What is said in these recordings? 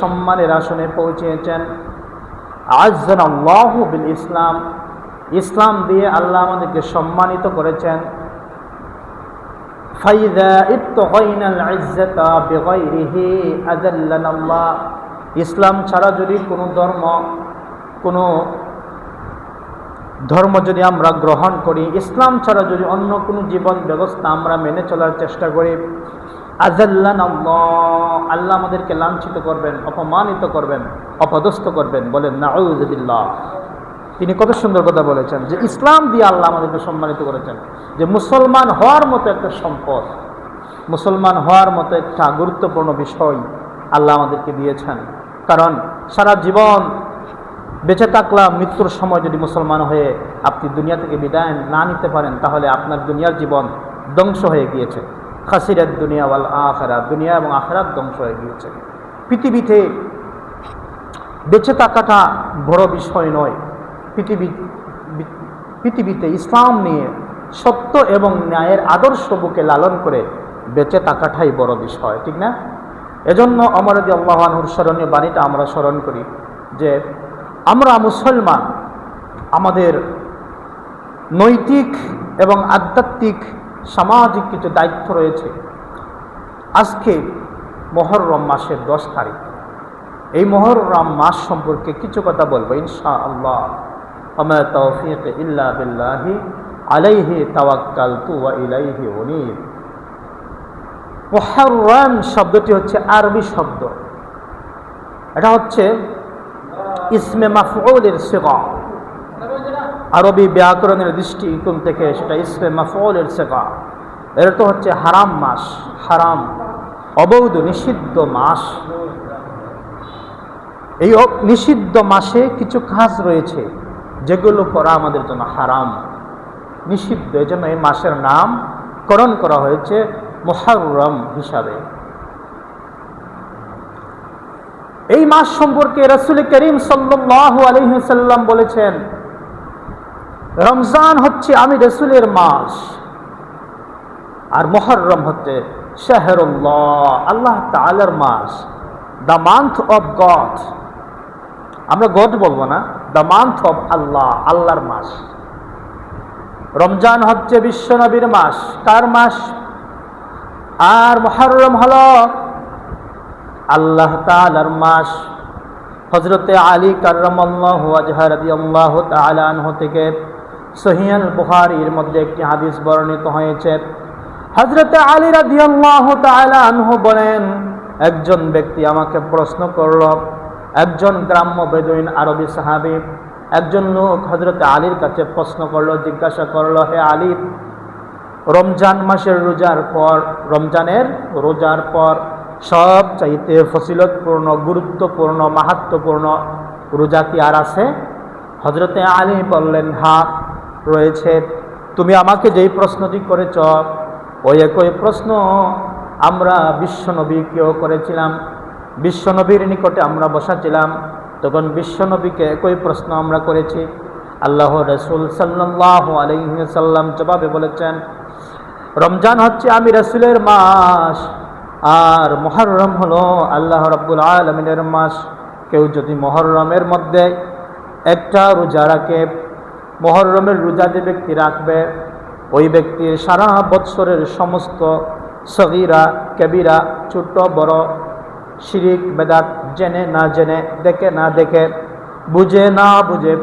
সম্মানের আসনে পৌঁছেছেন। আ'আজ্জানাল্লাহু বিল ইসলাম, ইসলাম দিয়ে আল্লাহ আমাদেরকে সম্মানিত করেছেন। ফাইযা ইবতাগাইনাল ইজ্জাতা বিগাইরিহি আযাল্লানাল্লাহ, ইসলাম ছাড়া যদি কোনো ধর্ম যদি আমরা গ্রহণ করি, ইসলাম ছাড়া যদি অন্য কোনো জীবন ব্যবস্থা আমরা মেনে চলার চেষ্টা করি, আযাল্লানাল্লাহ, আল্লাহ আমাদেরকে লাঞ্ছিত করবেন, অপমানিত করবেন, অপদস্থ করবেন। বলেন নাউযু বিল্লাহ। তিনি কত সুন্দর কথা বলেছেন যে ইসলাম দিয়ে আল্লাহ আমাদেরকে সম্মানিত করেছেন, যে মুসলমান হওয়ার মতো একটা সম্পদ, মুসলমান হওয়ার মতো একটা গুরুত্বপূর্ণ বিষয় আল্লাহ আমাদেরকে দিয়েছেন। কারণ সারা জীবন বেঁচে থাকলাম, মৃত্যুর সময় যদি মুসলমান হয়ে আপনি দুনিয়া থেকে বিদায় না নিতে পারেন, তাহলে আপনার দুনিয়ার জীবন ধ্বংস হয়ে গিয়েছে। খাসিরাত দুনিয়া ওয়াল আখিরাত, দুনিয়া এবং আখিরাত ধ্বংস হয়ে গিয়েছে। পৃথিবীতে বেঁচে থাকাটা বড় বিষয় নয়, পৃথিবীতে ইসলাম নিয়ে সত্য এবং ন্যায়ের আদর্শ বুকে লালন করে বেঁচে থাকাটাই বড় বিষয়, ঠিক না? এজন্য ওমর রাদিয়াল্লাহু আনহুর স্মরণীয় বাণীটা আমরা স্মরণ করি যে আমরা মুসলমান, আমাদের নৈতিক এবং আধ্যাত্মিক সামাজিক কিছু দায়িত্ব রয়েছে। আজকে মুহররম মাসের 10 তারিখ, এই মুহররম মাস সম্পর্কে কিছু কথা বলবো ইনশাআল্লাহ। ওমা তাওফীক ইল্লা বিল্লাহি আলাইহি তাওয়াক্কালতু ওয়া ইলাইহি উনীব। মুহররম শব্দটি হচ্ছে আরবি শব্দ, এটা হচ্ছে ইসমে মাফউলের সিগা। আরবি ব্যাকরণের দৃষ্টিকোণ থেকে সেটা ইসমে মাফউলের সিগা। এর তো হচ্ছে হারাম মাস, হারাম, অবৈধ, নিষিদ্ধ মাস। এই নিষিদ্ধ মাসে কিছু কাজ রয়েছে যেগুলো করা আমাদের জন্য হারাম, নিষিদ্ধ। এই জন্য এই মাসের নামকরণ করা হয়েছে মুহররম হিসাবে। এই মাস সম্পর্কে রাসূল করিম সাল্লাল্লাহু আলাইহি ওয়াসাল্লাম বলেছেন, রমজান হচ্ছে আমি রাসূলের মাস, আর মুহররম হচ্ছে শাহরুল্লাহ, আল্লাহ তাআলার মাস, দ্য মান্থ অফ গড। আমরা গড বলবো না, দ্য মান্থ অফ আল্লাহ, আল্লাহর মাস। রমজান হচ্ছে বিশ্ব নবীর মাস, কার মাস? আর মুহররম হলো আল্লাহ তাআলার মাস। হযরতে আলী কাররামাল্লাহু ওয়াজহু রাদিয়াল্লাহু তাআলা আনহু থেকে সহিহুল বুখারীর মধ্যে একটি হাদিস বর্ণিত হয়েছে। হযরতে আলী রাদিয়াল্লাহু তাআলা আনহু বলেন, একজন ব্যক্তি আমাকে প্রশ্ন করল, একজন গ্রাম্য বেদুইন আরবি সাহাবী, একজন লোক হযরতে আলীর কাছে প্রশ্ন করলো, জিজ্ঞাসা করলো, হে আলী, রমজান মাসের রোজার পর, রমজানের রোজার পর সব চাইতে ফজিলতপূর্ণ, গুরুত্বপূর্ণ, মাহাত্ম্যপূর্ণ রোজা কি আর আছে? হযরতে আলী বললেন, হ্যাঁ রয়েছে। তুমি আমাকে যেই প্রশ্নটি করেছ, ওই একই প্রশ্ন আমরা বিশ্বনবীকেও করেছিলাম। বিশ্বনবীর নিকটে আমরা বসাছিলাম, তখন বিশ্বনবীকে একই প্রশ্ন আমরা করেছি। আল্লাহর রাসূল সাল্লাল্লাহু আলাইহি ওয়াসাল্লাম জবাবে বলেছেন, রমজান হচ্ছে আমি রাসূলের মাস, আর মুহররম হলো আল্লাহ রাব্বুল আলামিনের মাস। কেউ যদি মুহররমের মধ্যে একটা রোজা রাখে, মুহররমের রোজা যে ব্যক্তি রাখবে, ওই ব্যক্তির সারা বৎসরের সমস্ত সগীরা কবিরা, ছোট বড়, শিরিক বেদাত, জেনে না জেনে, দেখে না দেখে, বুঝে না বুঝে,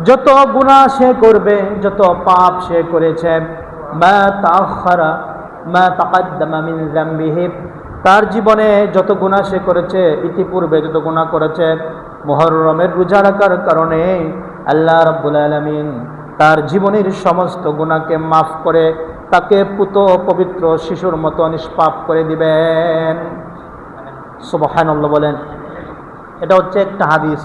যত গুনাহ সে করবে, যত পাপ সে করেছে, মা তাআখারা মা তাকাদ্দামা মিন যামবিহি, তার জীবনে যত গুনাহ সে করেছে, ইতিপূর্বে যত গুনাহ করেছে, মুহররমের রোজা রাখার কারণে আল্লাহ রাব্বুল আলামিন তার জীবনের সমস্ত গুনাহকে মাফ করে তাকে পুত পবিত্র শিশুর মতো নিষ্পাপ করে দিবেন। সুবহানাল্লাহ বলেন। এটা হচ্ছে একটা হাদিস।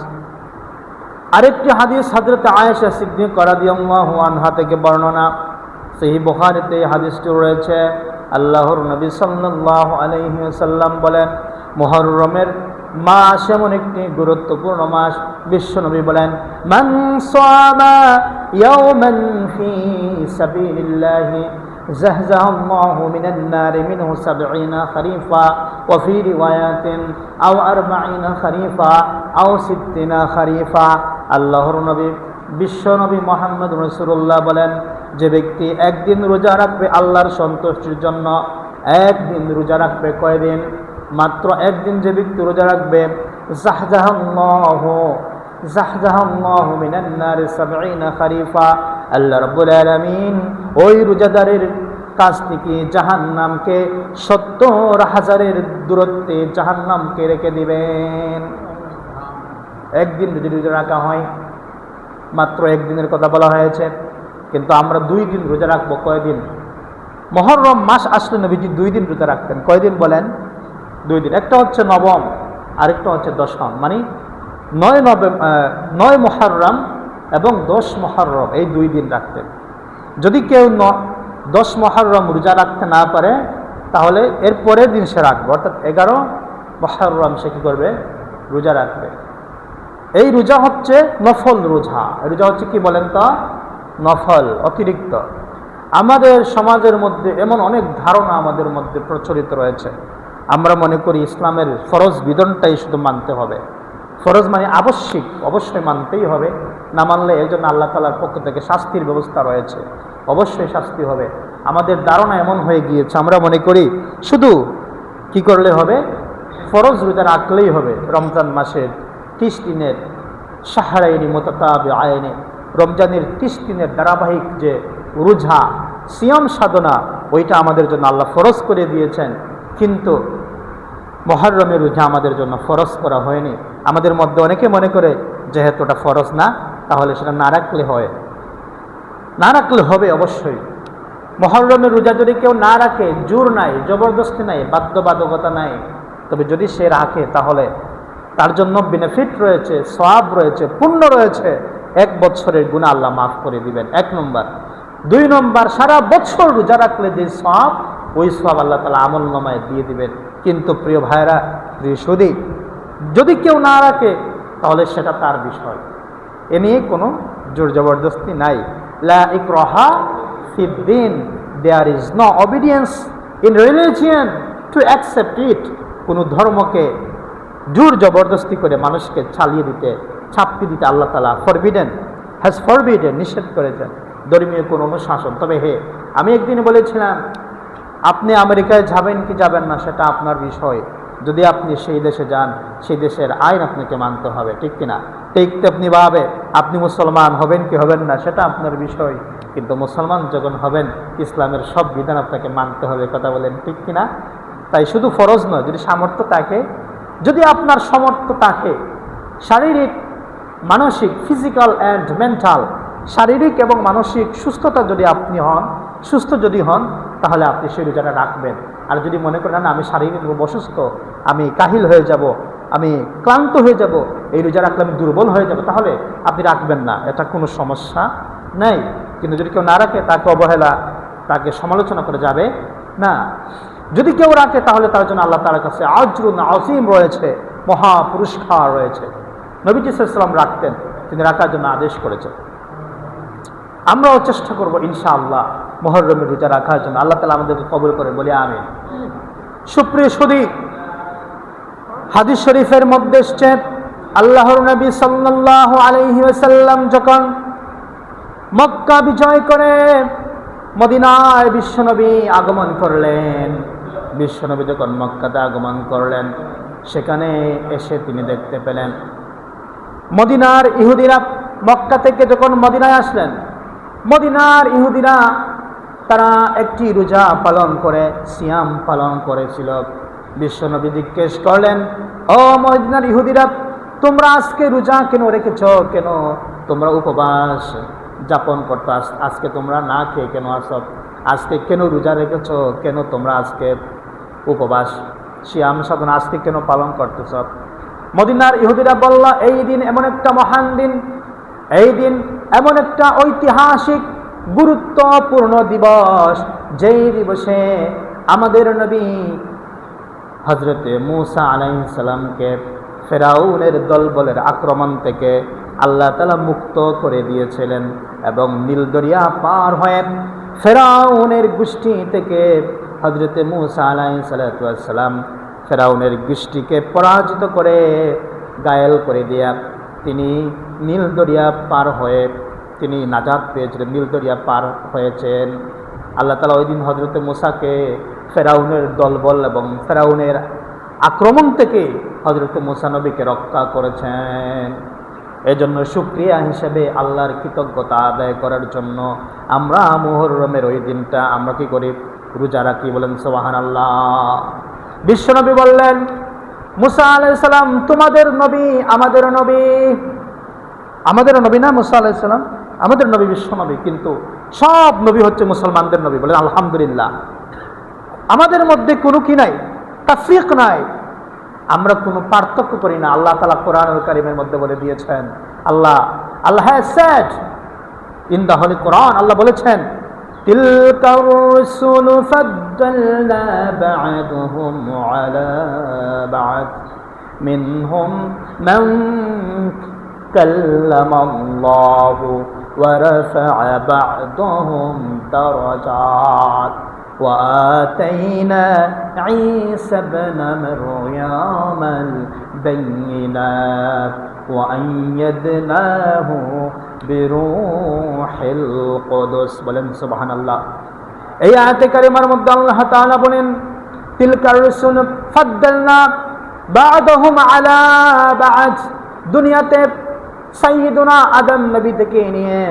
আরেকটি হাদিস হযরত আয়েশা সিদ্দিকা রাদিয়াল্লাহু আনহা থেকে বর্ণনা, সহিহ বুখারীতে এই হাদিসটি রয়েছে। আল্লাহর নবী সাল্লাল্লাহু আলাইহি ওয়াসাল্লাম বলেন, মুহররমের মাস এমন একটি গুরুত্বপূর্ণ মাস। বিশ্বনবী বলেন, মান সামা ইয়াওমান ফি সাবিলিল্লাহি زحزح الله من النار منه 70 خريفا وفي رواية أو 40 خريفا أو 60 خريفا আল্লাহর নবী বিশ্ব নবী মুহাম্মদ রাসূলুল্লাহ বলেন, যে ব্যক্তি একদিন রোজা রাখবে আল্লাহর সন্তুষ্টির জন্য, একদিন রোজা রাখবে, কয়দিন? মাত্র একদিন যে ব্যক্তি রোজা রাখবে, জাহজাহাল্লাহু মিনান নারি 70 খরিফা, আল্লাহ রাব্বুল আলামিন ওই রোজাদারের কাছ থেকে জাহান্নামকে 70,000 দূরত্বে জাহান্নামকে রেখে দিবেন। একদিন যদি রোজা রাখা হয়, মাত্র একদিনের কথা বলা হয়েছে, কিন্তু আমরা 2 দিন রোজা রাখবো। কয়দিন? মুহররম মাস আসলে নবীজি 2 দিন রোজা রাখতেন। কয়দিন বলেন? 2 দিন। একটা হচ্ছে নবম, আরেকটা হচ্ছে দশম, মানে 9 মুহররম এবং 10 মুহররম, এই 2 দিন রাখতেন। যদি কেউ 10 মুহররম রোজা রাখতে না পারে, তাহলে এর পরের দিন সে রাখবে, অর্থাৎ 11 মুহররম সে কি করবে? রোজা রাখবে। এই রোজা হচ্ছে নফল রোজা। রোজা হচ্ছে কি বলেন তো? নফল, অতিরিক্ত। আমাদের সমাজের মধ্যে এমন অনেক ধারণা আমাদের মধ্যে প্রচলিত রয়েছে। আমরা মনে করি ইসলামের ফরজ বিধানটাই শুধু মানতে হবে, ফরজ মানে আবশ্যিক, অবশ্যই মানতেই হবে, না মানলে এর জন্য আল্লাহ তাআলার পক্ষ থেকে শাস্তির ব্যবস্থা রয়েছে, অবশ্যই শাস্তি হবে। আমাদের ধারণা এমন হয়ে গিয়েছে, আমরা মনে করি শুধু কি করলে হবে? ফরজ রোজা রাখলেই হবে। রমজান মাসের 30 দিনের শাহরাইনি মুতাতাবিআইনি, রমজানের 30 দিনের ধারাবাহিক যে রোজা, সিয়াম সাধনা, ওইটা আমাদের জন্য আল্লাহ ফরজ করে দিয়েছেন, কিন্তু মুহররমের রোজা আমাদের জন্য ফরজ করা হয়নি। আমাদের মধ্যে অনেকে মনে করে যেহেতু ওটা ফরজ না, তাহলে সেটা না রাখলে হয়, না রাখলে হবে অবশ্যই। মুহররমের রোজা যদি কেউ না রাখে, জোর নাই, জবরদস্তি নাই, বাধ্যবাধকতা নাই, তবে যদি সে রাখে তাহলে তার জন্য বেনিফিট রয়েছে, সওয়াব রয়েছে, পুণ্য রয়েছে, 1 বছরের গুনাহ আল্লাহ মাফ করে দিবেন। 1 নম্বর। 2 নম্বর, সারা বছর রোজা রাখলে যে সওয়াব, ওই সওয়াব আল্লাহ তাআলা আমলনামায় দিয়ে দিবেন। কিন্তু প্রিয় ভাইরা, প্রিয় সুধী, যদি কেউ না রাখে তাহলে সেটা তার বিষয়, এ নিয়ে কোনো জোর জবরদস্তি নাই। লা ইকরাহা ফিদ্দিন, there is no obedience in religion to accept it. কোনো ধর্মকে জোর জবরদস্তি করে মানুষকে চালিয়ে দিতে, ছাপতে দিতে আল্লাহ তাআলা হ্যাজ ফরবিডেন, নিষেধ করেছেন ধর্মীয় কোনো অনুশাসন। তবে আমি একদিন বলেছিলাম, আপনি আমেরিকায় যাবেন কি যাবেন না সেটা আপনার বিষয়। যদি আপনি সেই দেশে যান, সেই দেশের আইন আপনাকে মানতে হবে, ঠিক কিনা? ঠিক তেমনি ভাবে আপনি মুসলমান হবেন কি হবেন না সেটা আপনার বিষয়, কিন্তু মুসলমান যখন হবেন ইসলামের সব বিধান আপনাকে মানতে হবে, কথা বলেন ঠিক কিনা? তাই শুধু ফরজ নয়, যদি সামর্থ্য থাকে, যদি আপনার সামর্থ্য থাকে, শারীরিক, মানসিক, ফিজিক্যাল অ্যান্ড মেন্টাল, শারীরিক এবং মানসিক সুস্থতা যদি আপনি হন, সুস্থ যদি হন, তাহলে আপনি সেই রোজাটা রাখবেন। আর যদি মনে করেন না, আমি শারীরিকভাবে অসুস্থ, আমি কাহিল হয়ে যাব, আমি ক্লান্ত হয়ে যাব, এই রোজা রাখলে আমি দুর্বল হয়ে যাব, তাহলে আপনি রাখবেন না, এটা কোনো সমস্যা নেই। কিন্তু যদি কেউ না রাখে, তাকে অবহেলা, তাকে সমালোচনা করে যাবে না। যদি কেউ রাখে তাহলে তার জন্য আল্লাহ তাআলার কাছে আজরুন আযীম রয়েছে, মহা পুরস্কার রয়েছে। নবীজি সাল্লাল্লাহু আলাইহি ওয়াসাল্লাম রাখতেন, তিনি রাখার জন্য আদেশ করেছেন। আমরাও চেষ্টা করব ইনশাআল্লাহ মুহররমের রোজা রাখার জন্য। আল্লাহ তাআলা আমাদেরকে কবুল করে, বলি আমিন। সুপ্রিয় সুধী, হাদিস শরীফের মধ্যে এসেছে, আল্লাহর নবী সাল্লাল্লাহু আলাইহি ওয়াসাল্লাম যখন মক্কা বিজয় করে মদিনায় বিশ্বনবী আগমন করলেন, বিশ্বনবী যখন মক্কাতে আগমন করলেন, সেখানে এসে তিনি দেখতে পেলেন মদিনার ইহুদিরা মক্কা থেকে যখন মদিনায় আসলেন, মদিনার ইহুদিরা তারা একটি রোজা পালন করে, সিয়াম পালন করেছিল। বিশ্বনবী জিজ্ঞেস করলেন, ও মদিনার ইহুদিরা, তোমরা আজকে রোজা কেন রেখেছ? কেন তোমরা উপবাস যাপন করতো? আজকে তোমরা না খেয়ে কেন আসো? আজকে কেন রোজা রেখেছ? কেন তোমরা আজকে উপবাস সিয়াম সাধনা আজকে কেন পালন করতেছ? মদিনার ইহুদিরা বলল, এই দিন এমন একটা মহান দিন, এই দিন এমন একটা ঐতিহাসিক গুরুত্বপূর্ণ দিবস, যেই দিবসে আমাদের নবী হযরতে মূসা আলাইহিস সালামকে ফেরাউনের দলবলের আক্রমণ থেকে আল্লাহ তাআলা মুক্ত করে দিয়েছিলেন এবং নীল দরিয়া পার হয়ে ফেরাউনের গোষ্ঠী থেকে হযরতে মূসা আলাইহিস সালাতু ওয়াস সালাম ফেরাউনের গোষ্ঠীকে পরাজিত করে গায়েল করে দিয়া তিনি নীল দরিয়া পার হয়ে তিনি নাজাত পেয়েছিলেন, নীল দরিয়া পার হয়েছেন। আল্লাহ তাআলা ওই দিন হযরতে মূসাকে ফেরাউনের দলবল এবং ফেরাউনের আক্রমণ থেকে হযরতে মূসা নবীকে রক্ষা করেছেন। এজন্য শুকরিয়া হিসেবে আল্লাহর কৃতজ্ঞতা আদায় করার জন্য আমরা মুহররমের ওই দিনটা আমরা কি করি? রোজা রাখি। বলেন সুবহানাল্লাহ। বিশ্বনবী বললেন, মূসা আলাইহিস সালাম তোমাদের নবী, আমাদের নবী। আমাদের নবী না মূসা আলাইহিস সালাম? আমাদের নবী বিশ্বনবী, কিন্তু সব নবী হচ্ছে মুসলমানদের নবী। বলেন আলহামদুলিল্লাহ। আমাদের মধ্যে কোনো কি নাই, তাফরিক নাই, আমরা কোনো পার্থক্য করি না। আল্লাহ তাআলা কোরআনুল কারীমের মধ্যে বলে দিয়েছেন, Allah has said in the holy Quran, Allah বলেছেন তিলকার রুসুলু ফাদ্দালনা বা'দুহুম আলা বা'দ মিনহুম মান কাল্লামাল্লাহু ওয়া রাফা'a বা'দুহুম দারাজাত وآتينا عيسى ابن مريم البينات وأيدناه بروح القدس বলেন সুবহানাল্লাহ। এই আয়াতে কারিমার মধ্যে আল্লাহ তাআলা বলেন তিলকার রুসুল ফাদ্দালনা বা'দহুম আলা বা'দ। দুনিয়াতে সাইয়্যিদুনা আদম নবী থেকে নিয়ে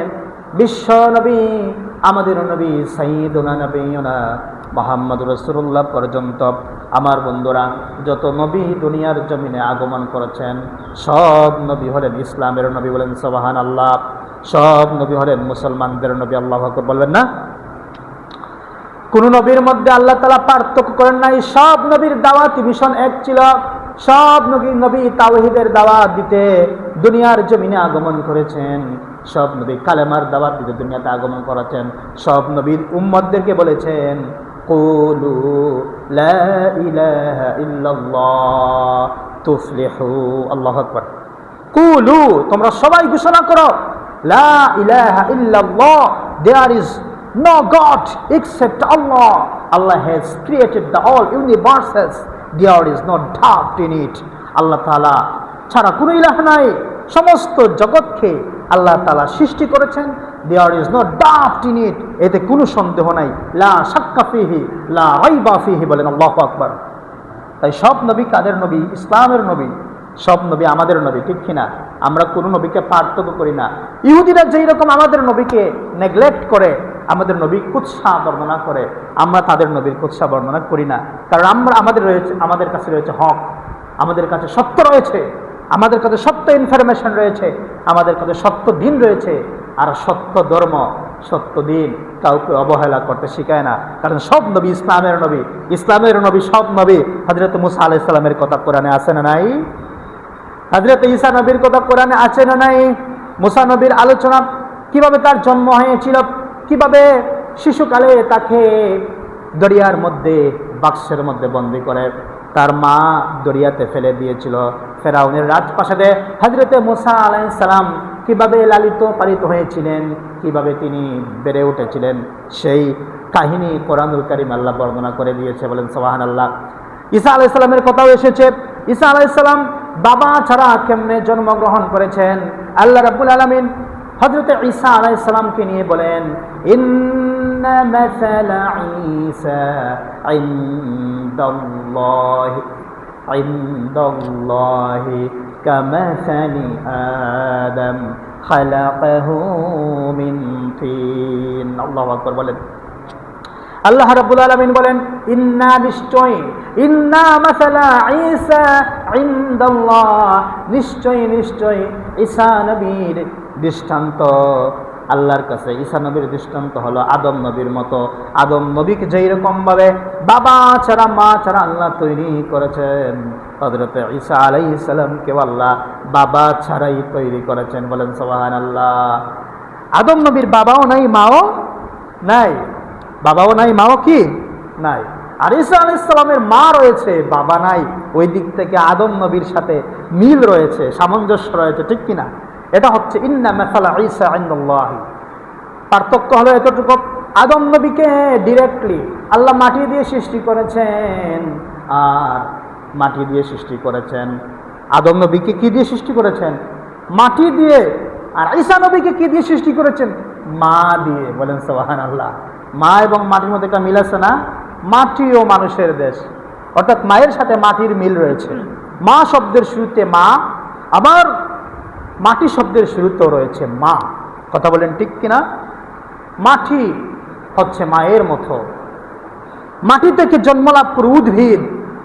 বিশ্ব নবী আমাদের নবী সাইয়্যিদুনা নবিয়ুনা মুহাম্মদুর রাসূলুল্লাহ পর্যন্ত আমার বন্ধুরা যত নবী দুনিয়ার জমিনে আগমন করেছেন সব নবী হলেন ইসলামের নবী। বলেন সুবহানাল্লাহ। সব নবী হলেন মুসলমানদের নবী। আল্লাহু আকবার বলবেন না? কোন নবীর মধ্যে আল্লাহ তাআলা পার্থক্য করেন নাই। সব নবীর দাওয়াতি মিশন এক ছিল। সব নবী তাওহীদের দাওয়াত দিতে দুনিয়ার জমিনে আগমন করেছেন। সব নবী কালেমার দাওয়াত দিতে দুনিয়াতে আগমন করেছেন। সব নবীর উম্মতদেরকে বলেছেন কুলু লা ইলাহা ইল্লাল্লাহ তুফলিহু। আল্লাহু আকবার। কুলু, তোমরা সবাই ঘোষণা করো লা ইলাহা ইল্লাল্লাহ, there is no God except Allah. Allah has created the all universes, there is no doubt in it. Allah তাআলা ছাড়া কোনো ইলাহ নাই। সমস্ত জগৎকে আল্লাহ তাআলা সৃষ্টি করেছেন। There is no doubt in it, এতে কোনো সন্দেহ নাই। লা শাক্কা ফিহি লা রাইবা ফিহি। বলেন আল্লাহু আকবার। তাই সব নবী কাদের নবী? ইসলামের নবী। সব নবী আমাদের নবী, ঠিক কিনা? আমরা কোনো নবীকে পার্থক্য করি না। ইহুদিরা যেই রকম আমাদের নবীকে নেগলেক্ট করে, আমাদের নবী কুৎসা বর্ণনা করে, আমরা তাদের নবীর কুৎসা বর্ণনা করি না। কারণ আমাদের কাছে রয়েছে হক, আমাদের কাছে সত্য রয়েছে, আমাদের কাছে সত্য ইনফরমেশন রয়েছে, আমাদের কাছে সত্য দিন রয়েছে। আর সত্য ধর্ম, সত্য দিন কাউকে অবহেলা করতে শিখায় না। কারণ সব নবী ইসলামের নবী। ইসলামের নবী সব নবী। হযরত মূসা আলাইহিস সালামের কথা কোরআনে আছে না নাই? হযরত ঈসা নবীর কথা কোরআনে আছে না নাই? মূসা নবীর আলোচনা কিভাবে তার জন্ম হয়েছিল, কিভাবে শিশুকালে তাকে দরিয়ার মধ্যে বাক্সের মধ্যে বন্দী করে তার মা দরিয়াতে ফেলে দিয়েছিল। ফেরাউনের রাজপ্রাসাদে হযরতে মূসা আলাইহিস সালাম কিভাবে লালিত পালিত হয়েছিলেন, কিভাবে তিনি বেড়ে উঠেছিলেন, সেই কাহিনী কোরআনুল কারীম আল্লাহ বর্ণনা করে দিয়েছে। বলেন সুবহানাল্লাহ। ঈসা আলাইহিস সালামের কথাও এসেছে। ঈসা আলাইহিস সালাম বাবা ছাড়া কেমনে জন্মগ্রহণ করেছেন? আল্লাহ রাব্বুল আলামিন হযরত ঈসা আলাইহিস সালামকে নিয়ে বলেন ইন্না মাসালা ঈসা ইনদাল্লাহি কামাসালি আদম খালাকাহু মিন তিন। আল্লাহু আকবার বলেন। আল্লাহ রাব্বুল আলামিন বলেন ইন্না মাসালা ঈসা ইনদাল্লাহ, নিশ্চয় ঈসা নবীর দৃষ্টান্ত আল্লাহর কাছে, ঈসা নবীর দৃষ্টান্ত হলো আদম নবীর মতো। আদম নবীকে যেই রকম ভাবে বাবা ছাড়া মা ছাড়া আল্লাহ তৈরি করেছেন, হযরত ঈসা আলাইহিস সালামকেও আল্লাহ বাবা ছাড়াই তৈরি করেছেন। বলেন সুবহানাল্লাহ। আদম নবীর বাবাও নাই, মাও নাই। বাবাও নাই, মাও কি নাই। আর ঈসা আলাইহিস সালামের মা রয়েছে, বাবা নাই। ওই দিক থেকে আদম নবীর সাথে মিল রয়েছে, সামঞ্জস্য রয়েছে, ঠিক কিনা? এটা হচ্ছে ইন্না মাসালা ঈসা ইনদাল্লাহি। পার্থক্য হলো এতটুকু, আদম নবীকে ডিরেক্টলি আল্লাহ মাটি দিয়ে সৃষ্টি করেছেন, আর মাটি দিয়ে সৃষ্টি করেছেন। আদম নবীকে কি দিয়ে সৃষ্টি করেছেন? মাটি দিয়ে। আর ঈসা নবীকে কি দিয়ে সৃষ্টি করেছেন? মা দিয়ে। বলেন সুবহানাল্লাহ। মা এবং মাটির মধ্যে একটা মিল আছে না? মাটি ও মানুষের দেশ, অর্থাৎ মায়ের সাথে মাটির মিল রয়েছে। মা শব্দের শুরুতে মা, আবার মাটি শব্দের শুরুতেও রয়েছে মা। কথা বলেন ঠিক কিনা? মাটি হচ্ছে মায়ের মতো। মাটি থেকে জন্মলাভ করে উদ্ভিদ,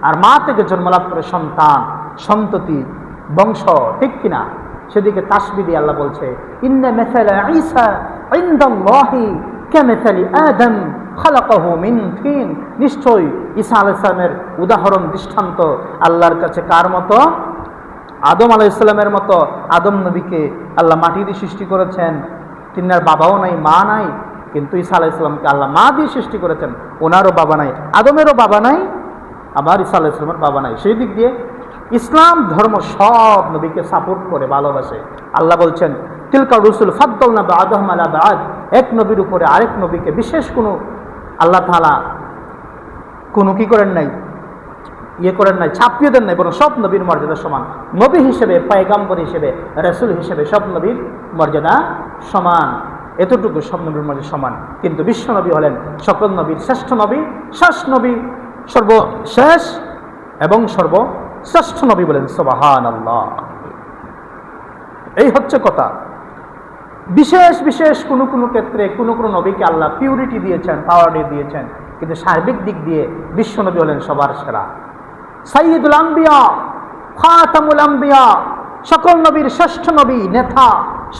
আর মা থেকে জন্মলাভ করে সন্তান, সন্ততি, বংশ। ঠিক কিনা? সেদিকে তাসবিহ দিয়ে আল্লাহ বলছে, ইন্না মাসালা ঈসা ইনদাল্লাহি কামাসালি আদম খালাকাহু মিন তিন। নিশ্চয়ই ঈসা আলাইহিস সালামের উদাহরণ দৃষ্টান্ত আল্লাহর কাছে কার মতো? আদম আলাইহিস সালামের মতো। আদম নবীকে আল্লাহ মাটি দিয়ে সৃষ্টি করেছেন, তিনার বাবাও নাই, মা নাই, কিন্তু ঈসা আলাইহিস সালামকে আল্লাহ মা দিয়ে সৃষ্টি করেছেন। ওনারও বাবা নাই, আদমেরও বাবা নাই, আবার ঈসা আলাইহিস সালামের বাবা নাই। সেই দিক দিয়ে ইসলাম ধর্ম সব নবীকে সাপোর্ট করে, ভালোবাসে। আল্লাহ বলছেন, তিলকা রুসুল ফাদ্দালনা বা'দাহুম আলা বা'দ। এক নবীর উপরে আরেক নবীকে বিশেষ কোনো আল্লাহ তাআলা কোনো কি করেন নাই, করেন নাই, ছাপিয়ে দেন নাই, বরং সব নবীর মর্যাদা সমান। নবী হিসেবে, পয়গম্বর হিসেবে, রাসূল হিসেবে সব নবীর মর্যাদা সমান। এতটুকু সব নবীর মর্যাদা সমান। কিন্তু বিশ্ব নবী হলেন সকল নবীর শ্রেষ্ঠ নবী, শেষ নবী, সর্বশেষ এবং সর্বশ্রেষ্ঠ নবী। বলেন সুবহানাল্লাহ। এই হচ্ছে কথা। বিশেষ বিশেষ কোনো কোনো ক্ষেত্রে কোনো কোনো নবীকে আল্লাহ পিউরিটি দিয়েছেন, পাওয়ার দিয়েছেন, কিন্তু সার্বিক দিক দিয়ে বিশ্ব নবী হলেন সবার সেরা, সাইয়্যিদুল আম্বিয়া, খাতামুল আম্বিয়া, সকল নবীর শ্রেষ্ঠ নবী, নেতা,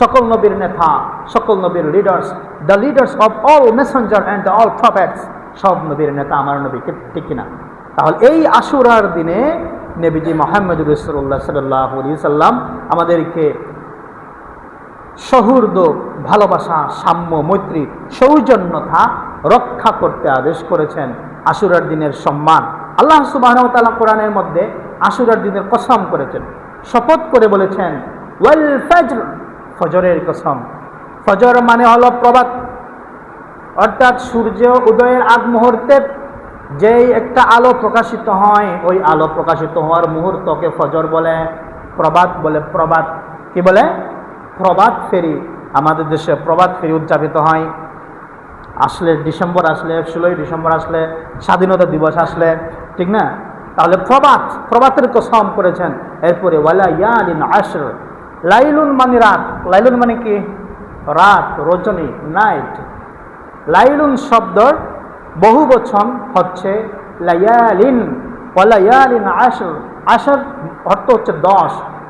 সকল নবীর নেতা, সকল নবীর leaders, the leaders of all Messenger and all prophets. সব নবীর নেতা আমার নবী। ঠিক কিনা? তাহলে এই আশুরার দিনে নবীজি মুহাম্মদুর রাসূলুল্লাহ সাল্লাল্লাহু আলাইহি সাল্লাম আমাদেরকে সৌহার্দ্য, ভালোবাসা, সাম্য, মৈত্রী, সৌজন্যতা রক্ষা করতে আদেশ করেছেন। আশুরার দিনের সম্মান আল্লাহ সুবহানাহু ওয়া তাআলা কোরআনের মধ্যে আশুরার দিনের কসম করেছেন, শপথ করে বলেছেন, ওয়াল ফজর, ফজরের কসম। ফজর মানে হলো প্রভাত, অর্থাৎ সূর্য উদয়ের আগ মুহূর্তে যেই একটা আলো প্রকাশিত হয়, ওই আলো প্রকাশিত হওয়ার মুহূর্তকে ফজর বলে, প্রভাত বলে। প্রভাত কি বলে? প্রভাত ফেরি। আমাদের দেশে প্রভাত ফেরি উদযাপিত হয়। আসলে ডিসেম্বর আসলে, 16ই ডিসেম্বর আসলে, স্বাধীনতা দিবস আসলে, ঠিক না? তাহলে প্রভাতের কসম করেছেন। এরপরে ওয়ালা ইয়ালিন আশর, লাইলুন মানে রাত, লাইলুন মানে কি? রাত, রজনী, নাইট। লাইলুন শব্দর বহু বচন হচ্ছে লায়ালিন, ওয়ালা ইয়ালিন আশর। আশর অর্থ হচ্ছে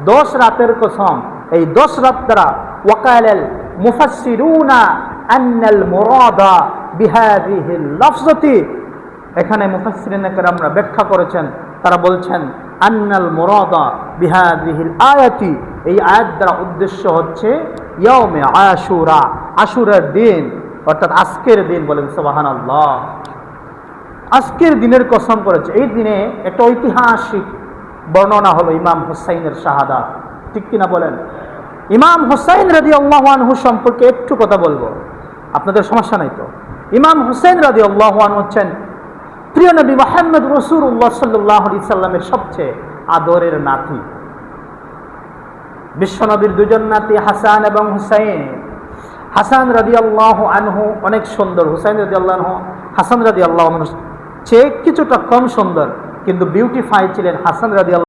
10 রাতের কসম। এই 10 রাত দ্বারা ওয়াকালাল মুফাসসিরুনা আন্নাল মুরাদা বিহাযিহিল লাফজাতি, এখানে মুফাসসিরিন কেরামরা ব্যাখ্যা করেছেন, তারা বলছেন আন্নাল মুরাদা বিহাযিহিল আয়াতি, এই আয়াত দ্বারা উদ্দেশ্য হচ্ছে ইয়াউমে আশুরা, আশুরার দিন, অর্থাৎ আজকের দিন। বলেন সুবহানাল্লাহ। আজকের দিনের কসম করেছে। এই দিনে একটা ঐতিহাসিক বর্ণনা হলো ইমাম হুসাইনের শাহাদাত। ঠিক কিনা বলেন? ইমাম হুসাইন রাদিয়াল্লাহু আনহু সম্পর্কে একটু কথা বলবো, আপনাদের সমস্যা নাই তো? ইমাম হুসাইন রাদিয়াল্লাহু আনহু হচ্ছেন প্রিয় নবী মুহাম্মদ রাসূলুল্লাহ সাল্লাল্লাহু আলাইহি সাল্লামের সবচেয়ে আদরের নাতি। বিশ্বনবীর দুজন নাতি হাসান এবং হুসাইন। হাসান রাদিয়াল্লাহু আনহু অনেক সুন্দর, হুসাইন রাদিয়াল্লাহু আনহু হাসান রাদিয়াল্লাহু আনহু চেয়ে কিছুটা কম সুন্দর, কিন্তু বিউটিফাই ছিলেন হাসান রাদিয়াল্লাহু